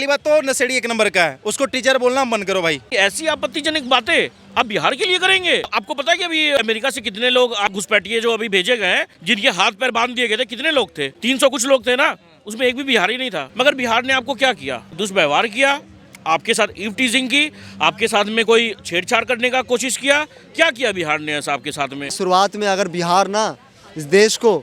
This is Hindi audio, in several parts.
पहली बात तो नशेड़ी एक नंबर का है, उसको टीचर बोलना बंद करो भाई। ऐसी आपत्तिजनक बातें आप बिहार के लिए करेंगे? आपको पता है कि अभी अमेरिका से कितने लोग घुसपैठिए जो अभी भेजे गए हैं, जिनके हाथ पैर बांध दिए गए थे, कितने लोग थे? 300 कुछ लोग थे ना, उसमें एक भी बिहारी नहीं था। मगर बिहार ने आपको क्या किया? दुष्व्यवहार किया, आपके साथ ईव टीजिंग की, आपके साथ में कोई छेड़छाड़ करने का कोशिश किया। क्या किया बिहार ने ऐसा आपके साथ में? शुरुआत में अगर बिहार ना इस देश को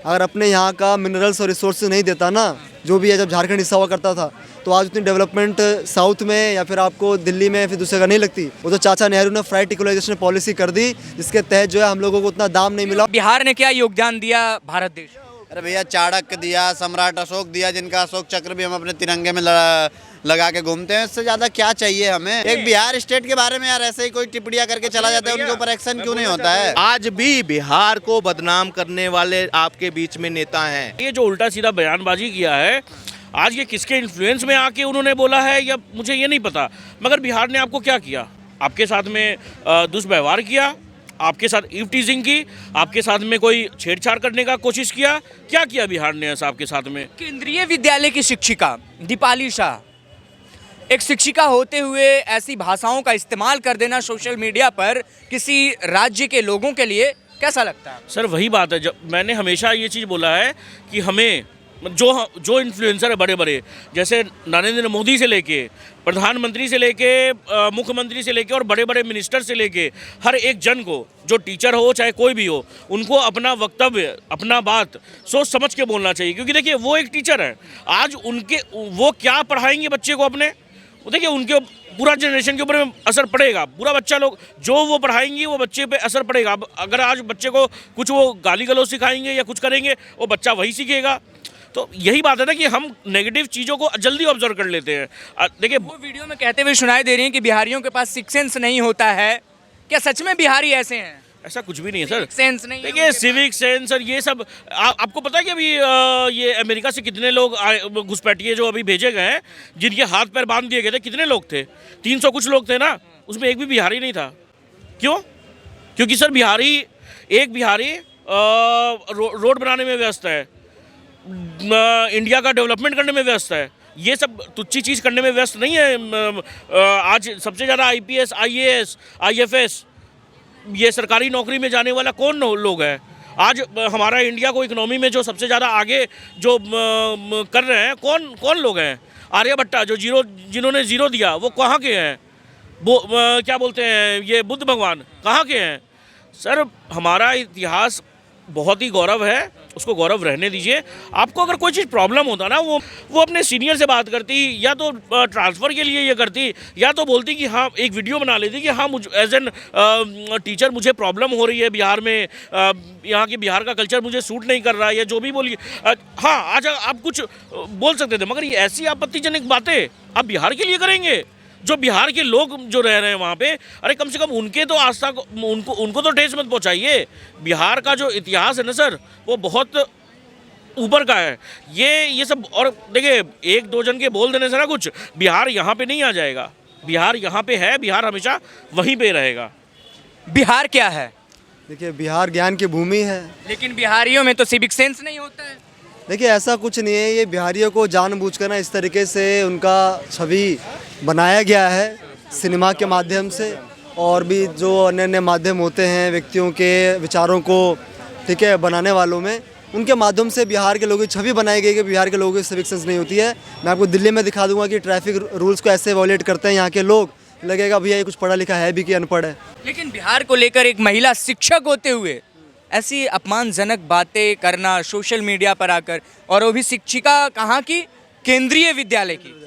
अगर अपने यहाँ का मिनरल्स और रिसोर्सेज नहीं देता ना, जो भी है, जब झारखंड हिस्सा हुआ करता था, तो आज उतनी डेवलपमेंट साउथ में या फिर आपको दिल्ली में फिर दूसरे जगह नहीं लगती। वो तो चाचा नेहरू ने फ्राइट इक्वलाइजेशन पॉलिसी कर दी, जिसके तहत जो है हम लोगों को उतना दाम नहीं मिला। बिहार ने क्या योगदान दिया भारत देश? अरे भैया, चाणक्य दिया, सम्राट अशोक दिया, जिनका अशोक चक्र भी हम अपने तिरंगे में लगा के घूमते हैं। इससे ज्यादा क्या चाहिए हमें? एक बिहार स्टेट के बारे में यार ऐसे ही कोई टिप्पणियां करके चला जाता है, उनके ऊपर एक्शन क्यों नहीं होता है? आज भी बिहार को बदनाम करने वाले आपके बीच में नेता हैं। ये जो उल्टा सीधा बयानबाजी किया है, आज ये किसके इन्फ्लुएंस में आके उन्होंने बोला है या मुझे ये नहीं पता, मगर बिहार ने आपको क्या किया? आपके साथ में दुष्व्यवहार किया, आपके साथ ईव टीजिंग की, आपके साथ में कोई छेड़छाड़ करने का कोशिश किया। क्या किया बिहार ने ऐसा आपके साथ में? केंद्रीय विद्यालय की शिक्षिका दीपाली शाह, एक शिक्षिका होते हुए ऐसी भाषाओं का इस्तेमाल कर देना सोशल मीडिया पर किसी राज्य के लोगों के लिए कैसा लगता है? सर वही बात है, जब मैंने हमेशा ये चीज़ बोला है कि हमें जो इन्फ्लुएंसर है बड़े बड़े, जैसे नरेंद्र मोदी से लेके प्रधानमंत्री से लेके मुख्यमंत्री से लेके और बड़े बड़े मिनिस्टर से लेके हर एक जन को, जो टीचर हो चाहे कोई भी हो, उनको अपना वक्तव्य, अपना बात सोच समझ के बोलना चाहिए। क्योंकि देखिए वो एक टीचर है, आज वो क्या पढ़ाएंगे बच्चे को अपने, देखिए उनके पूरा जनरेशन के ऊपर असर पड़ेगा। पूरा बच्चा लोग जो वो पढ़ाएंगे वो बच्चे पे असर पड़ेगा। अगर आज बच्चे को कुछ वो गाली गलौज सिखाएंगे या कुछ करेंगे, वो बच्चा वही सीखेगा। तो यही बात है ना कि हम नेगेटिव चीज़ों को जल्दी ऑब्जर्व कर लेते हैं। देखिए वो वीडियो में कहते हुए सुनाई दे रही हैं कि बिहारियों के पास सिक्स सेंस नहीं होता है। क्या सच में बिहारी ऐसे हैं? ऐसा कुछ भी नहीं है सर। सेंस नहीं है देखिए सिविक सेंस और ये सब आपको पता है कि अभी ये अमेरिका से कितने लोग घुसपैठिए जो अभी भेजे गए हैं, जिनके हाथ पैर बांध दिए गए थे, कितने लोग थे? 300 कुछ लोग थे ना, उसमें एक भी बिहारी नहीं था। क्यों? क्योंकि सर एक बिहारी रोड बनाने में व्यस्त है, इंडिया का डेवलपमेंट करने में व्यस्त है, ये सब तुच्छी चीज़ करने में व्यस्त नहीं है। आज सबसे ज़्यादा IPS, IAS, IFS ये सरकारी नौकरी में जाने वाला कौन लोग हैं? आज हमारा इंडिया को इकोनॉमी में जो सबसे ज़्यादा आगे जो कर रहे हैं, कौन लोग हैं? आर्यभट्टा जिन्होंने जीरो दिया, वो कहाँ के हैं? वो क्या बोलते हैं, ये बुद्ध भगवान कहाँ के हैं? सर हमारा इतिहास बहुत ही गौरव है, उसको गौरव रहने दीजिए। आपको अगर कोई चीज़ प्रॉब्लम होता ना, वो अपने सीनियर से बात करती, या तो ट्रांसफ़र के लिए ये करती, या तो बोलती कि हाँ एक वीडियो बना लेती कि हाँ मुझे एज एन टीचर मुझे प्रॉब्लम हो रही है बिहार में, यहाँ के बिहार का कल्चर मुझे सूट नहीं कर रहा है, या जो भी बोलिए। हाँ आज आप कुछ बोल सकते थे, मगर ये ऐसी आपत्तिजनक बातें आप बिहार के लिए करेंगे? जो बिहार के लोग जो रह रहे हैं वहाँ पे, अरे कम से कम उनके तो आस्था उनको तो ठेस मत पहुँचाइए। बिहार का जो इतिहास है ना सर, वो बहुत ऊपर का है। ये सब, और देखिए एक दो जन के बोल देने से ना कुछ, बिहार यहाँ पे नहीं आ जाएगा। बिहार यहाँ पे है, बिहार हमेशा वहीं पे रहेगा। बिहार क्या है? देखिए बिहार ज्ञान की भूमि है, लेकिन बिहारियों में तो सिविक सेंस नहीं होता है। देखिए ऐसा कुछ नहीं है, ये बिहारियों को जानबूझकर ना इस तरीके से उनका छवि बनाया गया है सिनेमा के माध्यम से, और भी जो अन्य अन्य माध्यम होते हैं व्यक्तियों के विचारों को, ठीक है, बनाने वालों में, उनके माध्यम से बिहार के लोगों की छवि बनाई गई कि बिहार के लोगों की सिविक सेंस नहीं होती है। मैं आपको दिल्ली में दिखा दूंगा कि ट्रैफिक रूल्स को ऐसे वॉयलेट करते हैं यहाँ के लोग, लगेगा भैया ये कुछ पढ़ा लिखा है भी कि अनपढ़ है। लेकिन बिहार को लेकर एक महिला शिक्षक होते हुए ऐसी अपमानजनक बातें करना सोशल मीडिया पर आकर, और वो भी शिक्षिका कहाँ की? केंद्रीय विद्यालय की।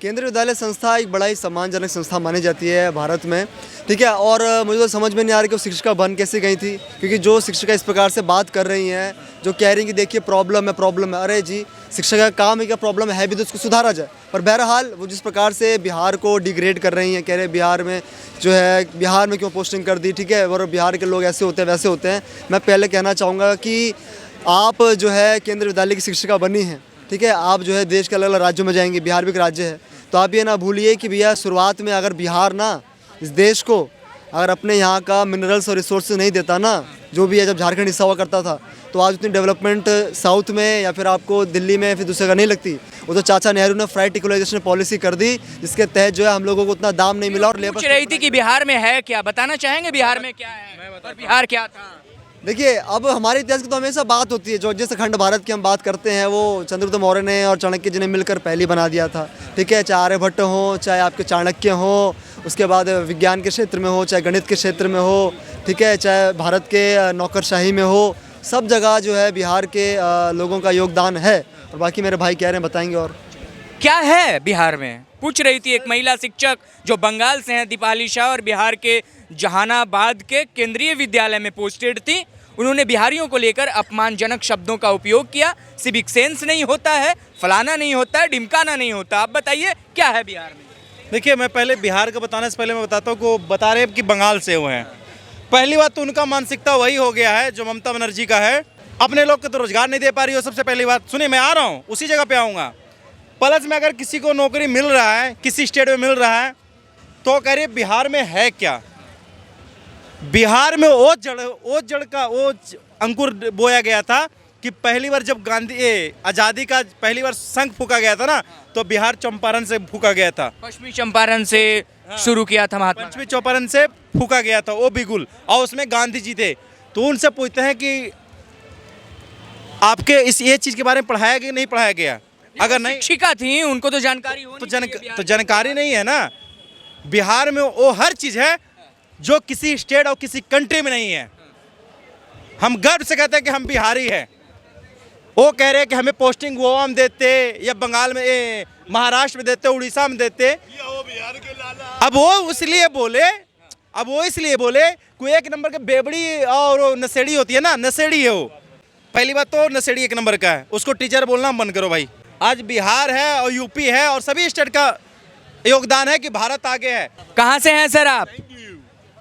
केंद्रीय विद्यालय संस्था एक बड़ा ही सम्मानजनक संस्था मानी जाती है भारत में, ठीक है। और मुझे तो समझ में नहीं आ रहा कि वो शिक्षिका बन कैसे गई थी, क्योंकि जो शिक्षिका इस प्रकार से बात कर रही हैं, जो कह रही हैं कि देखिए प्रॉब्लम है, अरे जी शिक्षक का काम है क्या प्रॉब्लम है भी तो उसको सुधारा जाए। पर बहरहाल वो जिस प्रकार से बिहार को डिग्रेड कर रही हैं, कह रहे बिहार में जो है, बिहार में क्यों पोस्टिंग कर दी, ठीक है, और बिहार के लोग ऐसे होते हैं वैसे होते हैं। मैं पहले कहना चाहूँगा कि आप जो है केंद्रीय विद्यालय की शिक्षिका बनी हैं, ठीक है, आप जो है देश के अलग अलग राज्यों में जाएंगे, बिहार भी एक राज्य है, तो आप ये ना भूलिए कि भैया शुरुआत में अगर बिहार ना इस देश को अगर अपने यहाँ का मिनरल्स और रिसोर्सेज नहीं देता ना, जो भी है, जब झारखंड हिस्सा हुआ करता था, तो आज उतनी डेवलपमेंट साउथ में या फिर आपको दिल्ली में फिर दूसरी जगह नहीं लगती। वो तो चाचा नेहरू ने फ्राइट इक्वलाइजेशन पॉलिसी कर दी, जिसके तहत जो है हम लोगों को उतना दाम नहीं मिला और लेबर पूछ रही थी कि बिहार में है क्या, बताना चाहेंगे बिहार में क्या है और बिहार क्या था? देखिए, अब हमारे इतिहास की तो हमेशा बात होती है। जो जैसे खंड भारत की हम बात करते हैं, वो चंद्रगुप्त मौर्य ने और चाणक्य जी ने मिलकर पहली बना दिया था, ठीक है। चाहे आर्यभट्ट हो, चाहे आपके चाणक्य हो, उसके बाद विज्ञान के क्षेत्र में हो, चाहे गणित के क्षेत्र में हो, ठीक है, चाहे भारत के नौकरशाही में हो, सब जगह जो है बिहार के लोगों का योगदान है। और बाकी मेरे भाई कह रहे हैं, बताएंगे। और क्या है बिहार में, पूछ रही थी एक महिला शिक्षक जो बंगाल से हैं, दीपाली शाह, और बिहार के जहानाबाद के केंद्रीय विद्यालय में पोस्टेड थी। उन्होंने बिहारियों को लेकर अपमानजनक शब्दों का उपयोग किया। सिविक सेंस नहीं होता है, फलाना नहीं होता है, ढिमकाना नहीं होता। आप बताइए क्या है बिहार में? देखिए, मैं पहले बिहार का बताने से पहले मैं बताता हूँ को बता रहे हैं कि बंगाल से हुए हैं। पहली बात तो उनका मानसिकता वही हो गया है जो ममता बनर्जी का है। अपने लोग को तो रोजगार नहीं दे पा रही हो, सबसे पहली बात। सुनिए, मैं आ रहा हूँ, उसी जगह पे आऊँगा। प्लस में अगर किसी को नौकरी मिल रहा है, किसी स्टेट में मिल रहा है, तो कह रही बिहार में है क्या? बिहार में वो जड़ का वो अंकुर बोया गया था कि पहली बार जब आज़ादी का पहली बार शंख फूका गया था ना, तो बिहार चंपारण से फूका गया था। पश्चिमी चंपारण से शुरू किया था महात्मा। पश्चिमी चंपारण से फूका गया था वो बिगुल, और उसमें गांधी जी थे। तो उनसे पूछते हैं कि आपके ये चीज़ के बारे में पढ़ाया गया नहीं पढ़ाया गया? अगर नहीं, शिक्षिका थी, उनको तो जानकारी होनी चाहिए। तो जानकारी नहीं है ना। बिहार में वो हर चीज़ है जो किसी स्टेट और किसी कंट्री में नहीं है। हम गर्व से कहते हैं कि हम बिहारी हैं। वो कह रहे हैं कि हमें पोस्टिंग गोवा में देते, या बंगाल में, महाराष्ट्र में देते, उड़ीसा में देते। अब वो इसलिए बोले कोई एक नंबर के बेबड़ी और नशेड़ी होती है ना, नशेड़ी है वो। पहली बात तो नशेड़ी एक नंबर का है, उसको टीचर बोलना बंद करो भाई। आज बिहार है और यूपी है और सभी स्टेट का योगदान है कि भारत आगे है। कहाँ से हैं सर आप?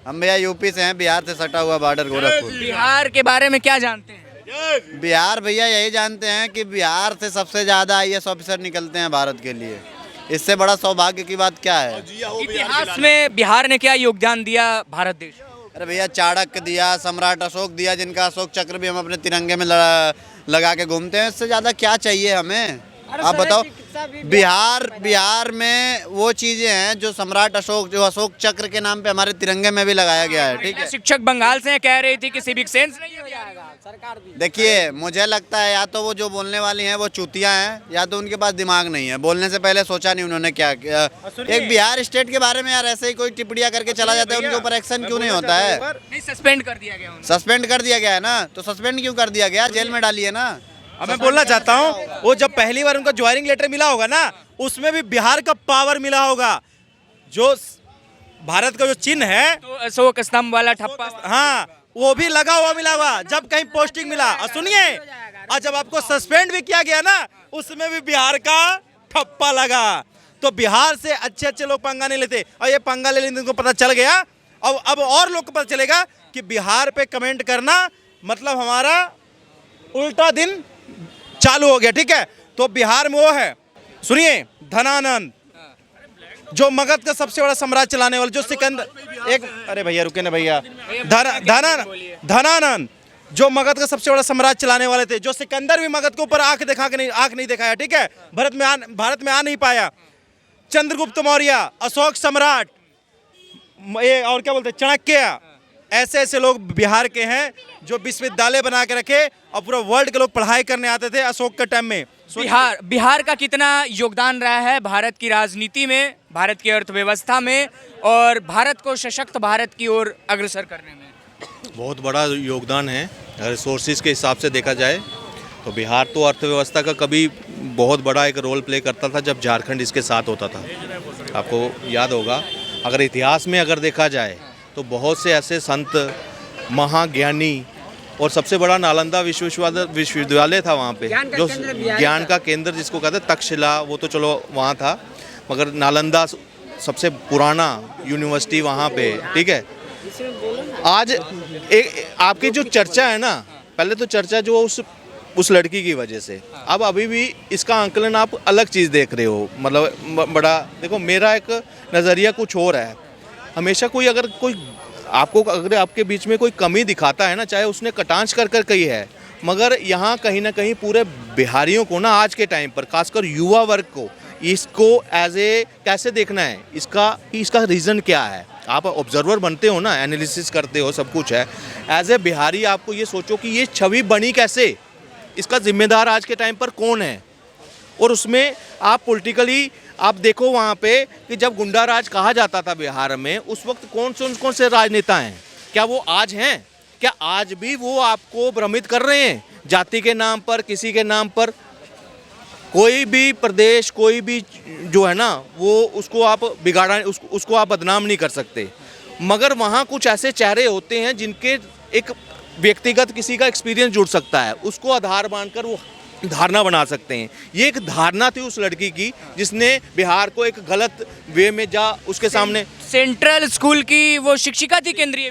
हम भैया यूपी से हैं, बिहार से सटा हुआ बॉर्डर गोरखपुर। बिहार के बारे में क्या जानते हैं? बिहार भैया यही जानते हैं कि बिहार से सबसे ज़्यादा IAS ऑफिसर निकलते हैं भारत के लिए। इससे बड़ा सौभाग्य की बात क्या है? इतिहास में बिहार ने क्या योगदान दिया भारत देश? अरे भैया, चाणक्य दिया, सम्राट अशोक दिया, जिनका अशोक चक्र भी हम अपने तिरंगे में लगा के घूमते हैं। इससे ज़्यादा क्या चाहिए हमें? आप बताओ। बिहार में वो चीज़ें हैं जो सम्राट अशोक, जो अशोक चक्र के नाम पे हमारे तिरंगे में भी लगाया गया है, ठीक है। शिक्षक बंगाल से कह रही थी कि सिविक सेंस नहीं हो जाएगा, सरकार भी। देखिए, मुझे लगता है या तो वो जो बोलने वाली हैं वो चूतियाँ हैं, या तो उनके पास दिमाग नहीं है। बोलने से पहले सोचा नहीं उन्होंने क्या किया। एक बिहार स्टेट के बारे में यार ऐसे ही कोई टिप्पणियाँ करके चला जाता है, उनके ऊपर एक्शन क्यों नहीं होता है? नहीं, सस्पेंड कर दिया गया उन्हें। सस्पेंड कर दिया गया है ना, तो सस्पेंड क्यों कर दिया गया? जेल में डालिए ना। अब मैं बोलना चाहता हूँ, वो जब पहली बार उनका ज्वाइनिंग लेटर मिला होगा ना, उसमें भी बिहार का पावर मिला होगा। जो भारत का जो चिन्ह है, तो अशोक स्तंभ वाला ठप्पा, हाँ, वो भी लगा हुआ मिला हुआ जब कहीं पोस्टिंग मिला। और सुनिए, और जब आपको सस्पेंड भी किया गया ना, उसमें भी बिहार का ठप्पा लगा। तो बिहार से अच्छे अच्छे लोग पंगा नहीं लेते, और ये पंगा ले लेने को पता चल गया। अब और लोग को पता चलेगा कि बिहार पे कमेंट करना मतलब हमारा उल्टा दिन चालू हो गया, ठीक है। तो बिहार में वो है, सुनिए, धनानंद, जो मगध का सबसे बड़ा साम्राज्य चलाने वाला, जो सिकंदर, एक, अरे भैया रुके ना भैया, धनानंद जो मगध का सबसे बड़ा साम्राज्य चलाने वाले थे, जो सिकंदर भी मगध के ऊपर आंख नहीं दिखाया, ठीक है, भारत में आ नहीं पाया। चंद्रगुप्त मौर्य, अशोक सम्राट, ये और क्या बोलते हैं, चाणक्य, ऐसे ऐसे लोग बिहार के हैं जो विश्वविद्यालय बना के रखे और पूरा वर्ल्ड के लोग पढ़ाई करने आते थे अशोक के टाइम में। बिहार का कितना योगदान रहा है भारत की राजनीति में, भारत की अर्थव्यवस्था में, और भारत को सशक्त भारत की ओर अग्रसर करने में? बहुत बड़ा योगदान है। अगर रिसोर्सेज के हिसाब से देखा जाए तो बिहार तो अर्थव्यवस्था का कभी बहुत बड़ा एक रोल प्ले करता था जब झारखंड इसके साथ होता था। आपको याद होगा, अगर इतिहास में अगर देखा जाए तो बहुत से ऐसे संत, महाज्ञानी, और सबसे बड़ा नालंदा विश्वविद्यालय था वहाँ पे, जो ज्ञान का केंद्र जिसको कहते हैं, तक्षशिला, वो तो चलो वहाँ था, मगर नालंदा सबसे पुराना यूनिवर्सिटी वहाँ पे, ठीक है। आज एक आपकी जो चर्चा है ना, पहले तो चर्चा जो उस लड़की की वजह से, अब अभी भी इसका आंकलन आप अलग चीज़ देख रहे हो। मतलब बड़ा देखो, मेरा एक नज़रिया कुछ और है। हमेशा अगर आपके बीच में कोई कमी दिखाता है ना, चाहे उसने कटाक्ष कर कही है, मगर यहाँ कहीं ना कहीं पूरे बिहारियों को ना आज के टाइम पर खासकर युवा वर्ग को इसको एज ए कैसे देखना है, इसका रीज़न क्या है। आप ऑब्जर्वर बनते हो ना, एनालिसिस करते हो, सब कुछ है। एज ए बिहारी आपको ये सोचो कि ये छवि बनी कैसे, इसका जिम्मेदार आज के टाइम पर कौन है। और उसमें आप पॉलिटिकली आप देखो वहाँ पे कि जब गुंडा राज कहा जाता था बिहार में, उस वक्त कौन से राजनेता हैं, क्या वो आज हैं? क्या आज भी वो आपको भ्रमित कर रहे हैं जाति के नाम पर, किसी के नाम पर? कोई भी प्रदेश, कोई भी जो है ना, वो उसको आप बिगाड़ा, उसको आप बदनाम नहीं कर सकते। मगर वहाँ कुछ ऐसे चेहरे होते हैं जिनके एक व्यक्तिगत किसी का एक्सपीरियंस जुड़ सकता है, उसको आधार मानकर वो धारणा बना सकते हैं। ये एक धारणा थी उस लड़की की जिसने बिहार को एक गलत वे में जा उसके सामने। सेंट्रल स्कूल की वो शिक्षिका थी, केंद्रीय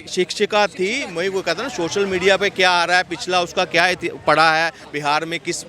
शिक्षिका थी। मैं वो कहता ना, सोशल मीडिया पे क्या आ रहा है, पिछला उसका क्या पड़ा है, बिहार में किस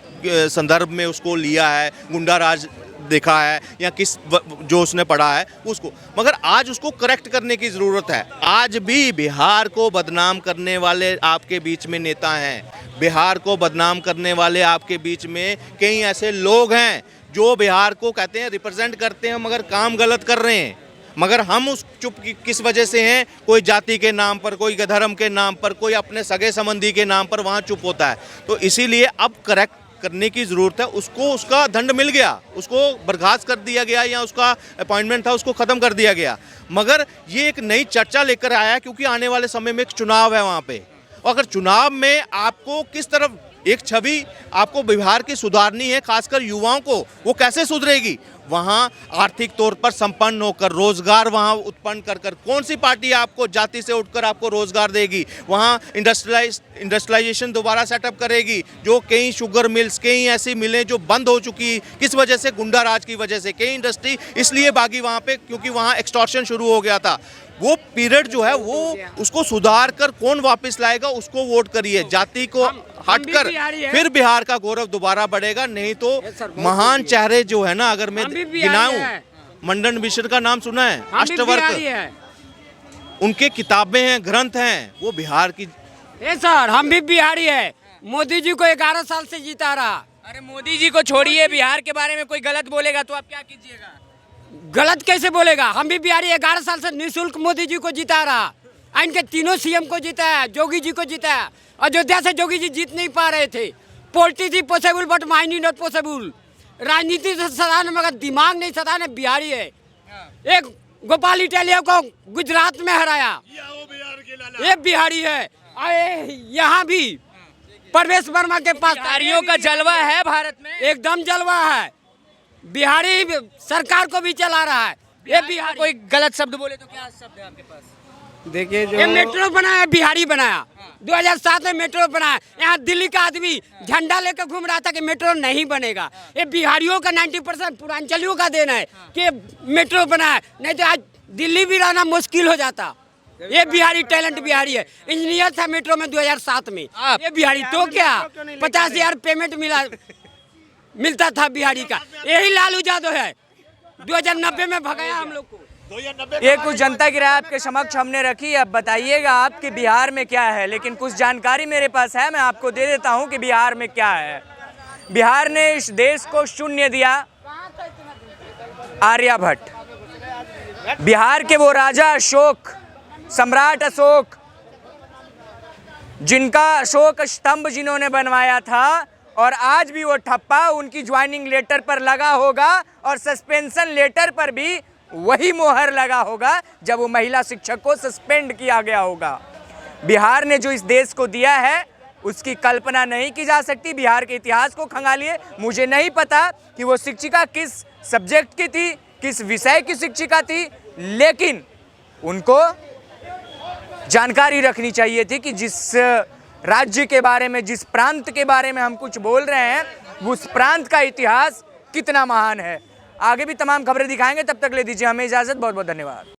संदर्भ में उसको लिया है, गुंडा राज देखा है या किस जो उसने पढ़ा है उसको। मगर आज उसको करेक्ट करने की ज़रूरत है। आज भी बिहार को बदनाम करने वाले आपके बीच में नेता हैं, बिहार को बदनाम करने वाले आपके बीच में कई ऐसे लोग हैं जो बिहार को कहते हैं रिप्रेजेंट करते हैं, मगर काम गलत कर रहे हैं। मगर हम उस चुप किस वजह से हैं? कोई जाति के नाम पर, कोई धर्म के नाम पर, कोई अपने सगे संबंधी के नाम पर वहाँ चुप होता है। तो इसीलिए अब करेक्ट करने की ज़रूरत है। उसको उसका दंड मिल गया, उसको बर्खास्त कर दिया गया या उसका अपॉइंटमेंट था उसको ख़त्म कर दिया गया। मगर ये एक नई चर्चा लेकर आया है क्योंकि आने वाले समय में एक चुनाव है वहाँ पे। और अगर चुनाव में आपको किस तरफ एक छवि आपको बिहार की सुधारनी है, खासकर युवाओं को, वो कैसे सुधरेगी? वहाँ आर्थिक तौर पर संपन्न होकर रोजगार वहाँ उत्पन्न कर कौन सी पार्टी आपको जाति से उठकर आपको रोजगार देगी? वहाँ इंडस्ट्रियलाइजेशन दोबारा सेटअप करेगी। जो कई शुगर मिल्स, कई ऐसी मिलें जो बंद हो चुकी, किस वजह से? गुंडा राज की वजह से। कई इंडस्ट्री इसलिए भागी वहाँ पे क्योंकि वहाँ एक्सटॉर्शन शुरू हो गया था। वो पीरियड जो है वो उसको सुधार कर कौन वापस लाएगा, उसको वोट करिए। जाति को हटकर फिर बिहार का गौरव दोबारा बढ़ेगा। नहीं तो महान चेहरे जो है ना, अगर मैं गिनाऊं, मंडन मिश्र का नाम सुना है, अष्टवर्क, उनके किताबें हैं, ग्रंथ हैं, वो बिहार की। सर हम भी बिहारी है। मोदी जी को 11 साल से जीता रहा। अरे मोदी जी को छोड़िए, बिहार के बारे में कोई गलत बोलेगा तो आप क्या कीजिएगा? गलत कैसे बोलेगा? हम भी बिहारी 11 साल से निःशुल्क मोदी जी को जीता रहा। इनके तीनों सीएम को जीता है, जोगी जी को जीता है। अयोध्या से जोगी जी जीत नहीं पा रहे थे। Politics is possible but mind is not possible. राजनीति से सदाने मगर दिमाग नहीं सदाने बिहारी है। एक गोपाल इटालिया को गुजरात में हराया, ये बिहारी है। यहाँ भी परवेश वर्मा के पास बिहारियों का जलवा है भारत में, एकदम जलवा है। बिहारी सरकार को भी चला रहा है। ये बिहार कोई गलत शब्द बोले तो क्या शब्द है आपके पास? देखिए जो ये मेट्रो बनाया, बिहारी बनाया। 2007 में मेट्रो बनाया। यहाँ दिल्ली का आदमी झंडा लेकर घूम रहा था कि मेट्रो नहीं बनेगा। ये बिहारियों का 90% पूर्वांचलियों का देना है कि मेट्रो बनाया, नहीं तो आज दिल्ली भी रहना मुश्किल हो जाता। ये बिहारी टैलेंट बिहारी है। इंजीनियर था मेट्रो में 2007 में। ये बिहारी तो क्या 50,000 पेमेंट मिलता था बिहारी का। यही लालू यादव है, 2090 में भगाया हम लोग को। ये कुछ जनता की राय आपके समक्ष हमने रखी। अब बताइएगा आपके बिहार में क्या है, लेकिन कुछ जानकारी मेरे पास है, मैं आपको दे देता हूं कि बिहार में क्या है। बिहार ने इस देश को शून्य दिया आर्यभट्ट। बिहार के वो राजा अशोक, सम्राट अशोक, जिनका अशोक स्तंभ जिन्होंने बनवाया था, और आज भी वो ठप्पा उनकी ज्वाइनिंग लेटर पर लगा होगा और सस्पेंशन लेटर पर भी वही मोहर लगा होगा जब वो महिला शिक्षक को सस्पेंड किया गया होगा। बिहार ने जो इस देश को दिया है उसकी कल्पना नहीं की जा सकती। बिहार के इतिहास को खंगालिए, मुझे नहीं पता कि वो शिक्षिका किस सब्जेक्ट की थी, किस विषय की शिक्षिका थी, लेकिन उनको जानकारी रखनी चाहिए थी कि जिस राज्य के बारे में, जिस प्रांत के बारे में हम कुछ बोल रहे हैं, उस प्रांत का इतिहास कितना महान है। आगे भी तमाम खबरें दिखाएंगे, तब तक ले दीजिए हमें इजाज़त। बहुत बहुत धन्यवाद।